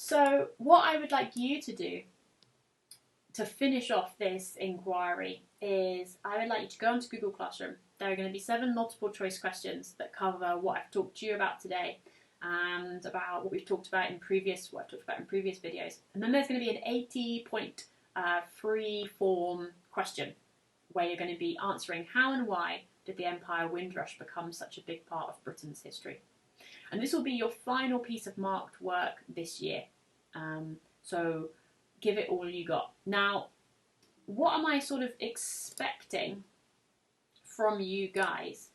So what I would like you to do to finish off this inquiry is I would like you to go onto Google Classroom. There are going to be 7 multiple choice questions that cover what I've talked to you about today and about what we've talked about in previous videos. And then there's going to be an 80-point free form question where you're going to be answering how and why did the Empire Windrush become such a big part of Britain's history. And this will be your final piece of marked work this year. So give it all you got. Now, what am I sort of expecting from you guys?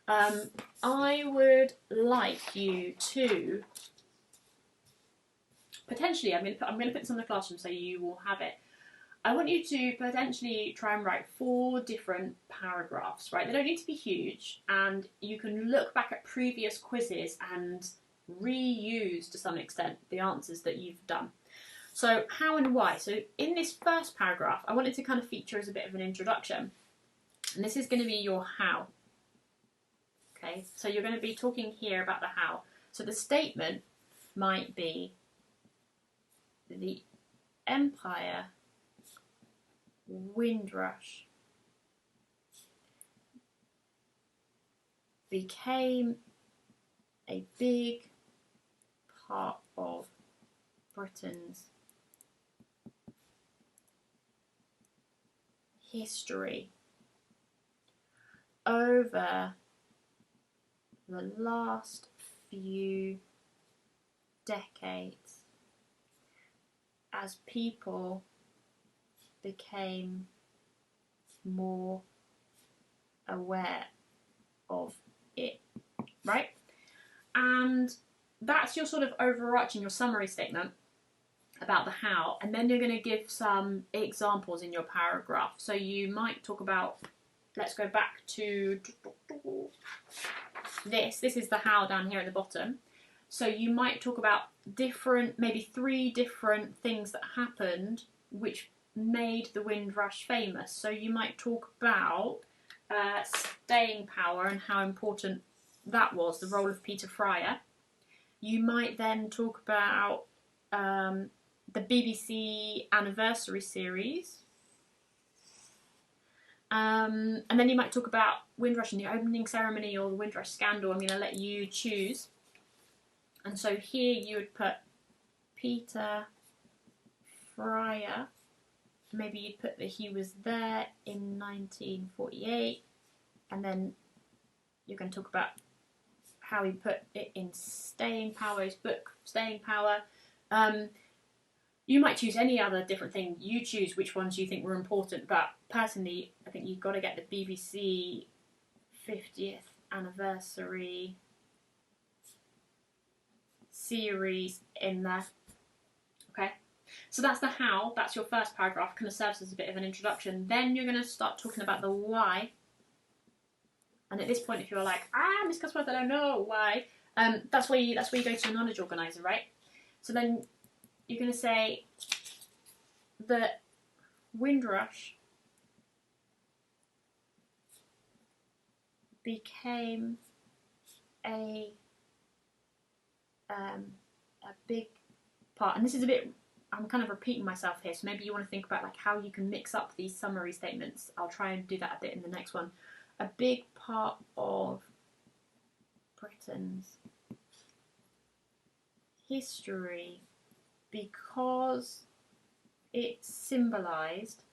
I would like you to potentially, I'm going to put this on the classroom so you will have it. I want you to potentially try and write 4 different paragraphs, right? They don't need to be huge, and you can look back at previous quizzes and reuse to some extent the answers that you've done. So how and why. So in this first paragraph, I want it to kind of feature as a bit of an introduction. And this is going to be your how. Okay, so you're going to be talking here about the how. So the statement might be the Empire Windrush became a big part of Britain's history over the last few decades as people became more aware of it, right? And that's your sort of overarching, your summary statement about the how, and then you're going to give some examples in your paragraph. So you might talk about, let's go back to this is the how down here at the bottom. So you might talk about different, maybe 3 different things that happened which made the Windrush famous. So you might talk about staying power and how important that was, the role of Peter Fryer. You might then talk about the BBC anniversary series. And then you might talk about Windrush and the opening ceremony or the Windrush scandal. I'm going to let you choose. And so here you would put Peter Fryer. Maybe you'd put that he was there in 1948. And then you're going to talk about how he put it in Staying Power, his book, Staying Power. You might choose any other different thing. You choose which ones you think were important. But personally, I think you've got to get the BBC 50th anniversary series in there. Okay, so that's the how. That's your first paragraph. Kind of serves as a bit of an introduction. Then you're going to start talking about the why. And at this point, if you're like, Miss Cusworth, I don't know why, that's where you go to a knowledge organizer, right? So then you're going to say that Windrush became a big part, and this is a bit, I'm kind of repeating myself here, so maybe you want to think about like how you can mix up these summary statements. I'll try and do that a bit in the next one. A big part of Britain's history because it symbolised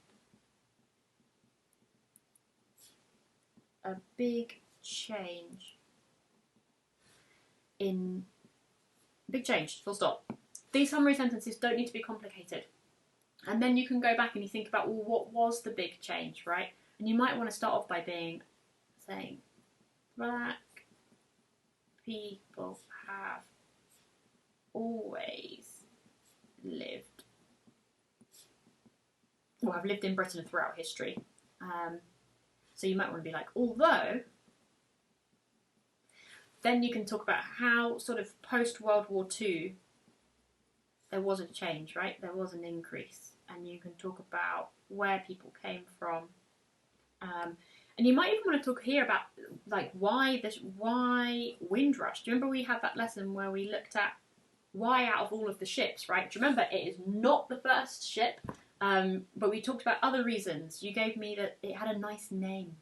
a big change, full stop. These summary sentences don't need to be complicated. And then you can go back and you think about, well, what was the big change, right? And you might want to start off by saying, black people have always lived, or have lived in Britain throughout history. So you might want to be like, although, then you can talk about how sort of post-World War II there was a change, right? There was an increase. And you can talk about where people came from. And you might even want to talk here about like why Windrush. Do you remember we had that lesson where we looked at why out of all of the ships, right? Do you remember, it is not the first ship, but we talked about other reasons. You gave me that it had a nice name.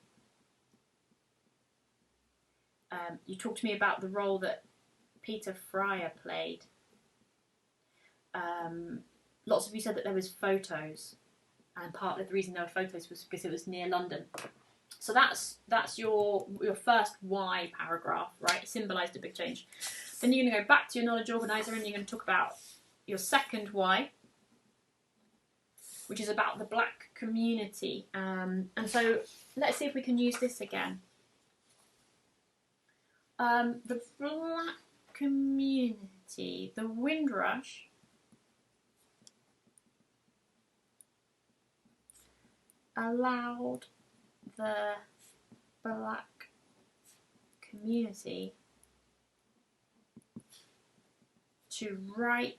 You talked to me about the role that Peter Fryer played. Lots of you said that there was photos, and part of the reason there were photos was because it was near London. So that's your first why paragraph, right? It symbolised a big change. Then you're going to go back to your knowledge organiser and you're going to talk about your second why, which is about the black community. And so let's see if we can use this again. The black community, the Windrush allowed the black community to write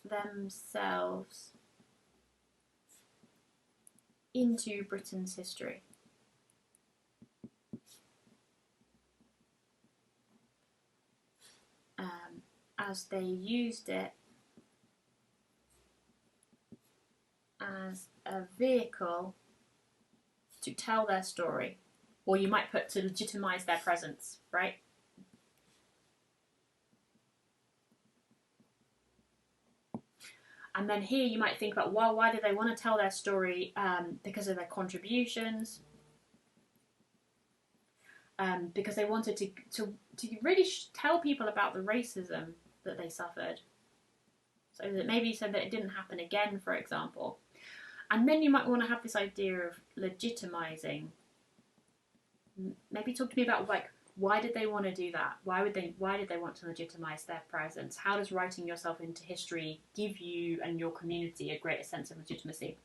themselves into Britain's history. As they used it as a vehicle to tell their story, or you might put to legitimise their presence, right? And then here you might think about, well, why did they want to tell their story? Because of their contributions, because they wanted to really tell people about the racism that they suffered, so that maybe so that it didn't happen again, for example. And then you might want to have this idea of legitimising. Maybe talk to me about, like, why did they want to do that? Why did they want to legitimise their presence? How does writing yourself into history give you and your community a greater sense of legitimacy?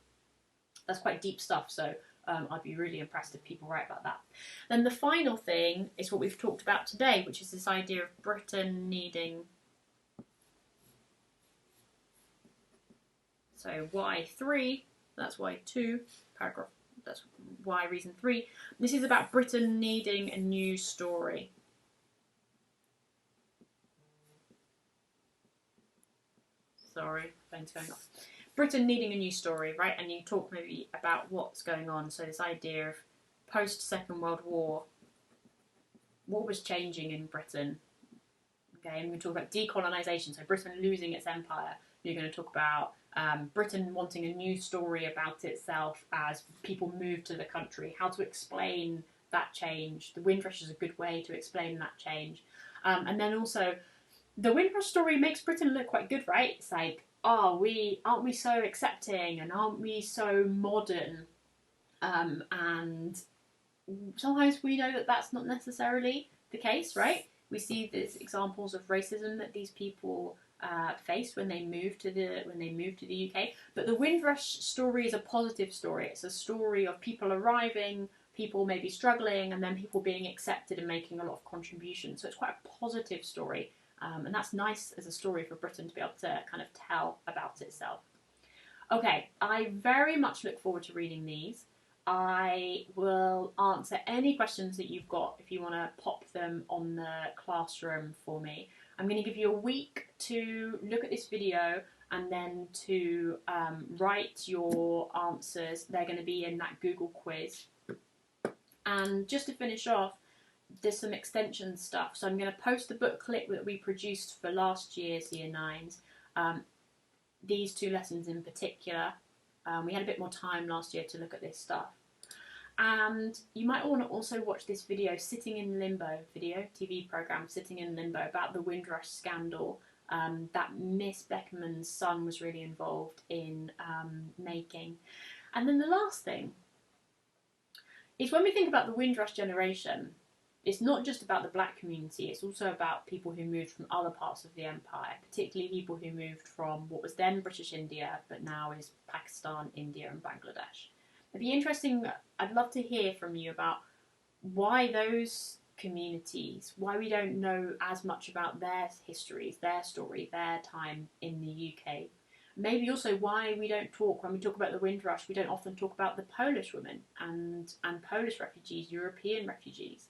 That's quite deep stuff, so I'd be really impressed if people write about that. Then the final thing is what we've talked about today, which is this idea of Britain needing... So Y3, that's Y2, paragraph, that's Y reason 3. This is about Britain needing a new story. Sorry, phone's going off. Britain needing a new story, right? And you talk maybe about what's going on. So this idea of post-Second World War, what was changing in Britain? Okay, and we're going to talk about decolonisation, so Britain losing its empire. You're going to talk about Britain wanting a new story about itself as people move to the country, how to explain that change. The Windrush is a good way to explain that change. And then also, the Windrush story makes Britain look quite good, right? It's like, aren't we so accepting, and aren't we so modern? And sometimes we know that that's not necessarily the case, right? We see these examples of racism that these people faced when they moved to the UK. But the Windrush story is a positive story. It's a story of people arriving, people maybe struggling, and then people being accepted and making a lot of contributions. So it's quite a positive story, and that's nice as a story for Britain to be able to kind of tell about itself. Okay, I very much look forward to reading these. I will answer any questions that you've got if you want to pop them on the classroom for me. I'm going to give you a week to look at this video and then to write your answers. They're going to be in that Google quiz. And just to finish off, there's some extension stuff. So I'm going to post the booklet that we produced for last year's Year 9s. These two lessons in particular. We had a bit more time last year to look at this stuff. And you might want to also watch this video, Sitting in Limbo, TV programme Sitting in Limbo, about the Windrush scandal that Miss Beckerman's son was really involved in making. And then the last thing is, when we think about the Windrush generation, it's not just about the black community, it's also about people who moved from other parts of the empire, particularly people who moved from what was then British India, but now is Pakistan, India and Bangladesh. It'd be interesting, I'd love to hear from you about why those communities, why we don't know as much about their histories, their story, their time in the UK. Maybe also why we don't talk, when we talk about the Windrush, we don't often talk about the Polish women and Polish refugees, European refugees.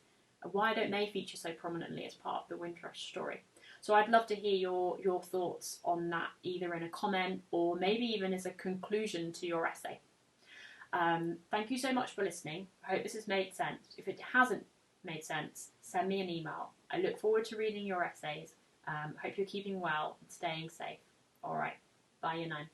Why don't they feature so prominently as part of the Windrush story? So I'd love to hear your thoughts on that, either in a comment or maybe even as a conclusion to your essay. Thank you so much for listening. I hope this has made sense. If it hasn't made sense, send me an email. I look forward to reading your essays. Hope you're keeping well and staying safe. All right. Bye, Year 9.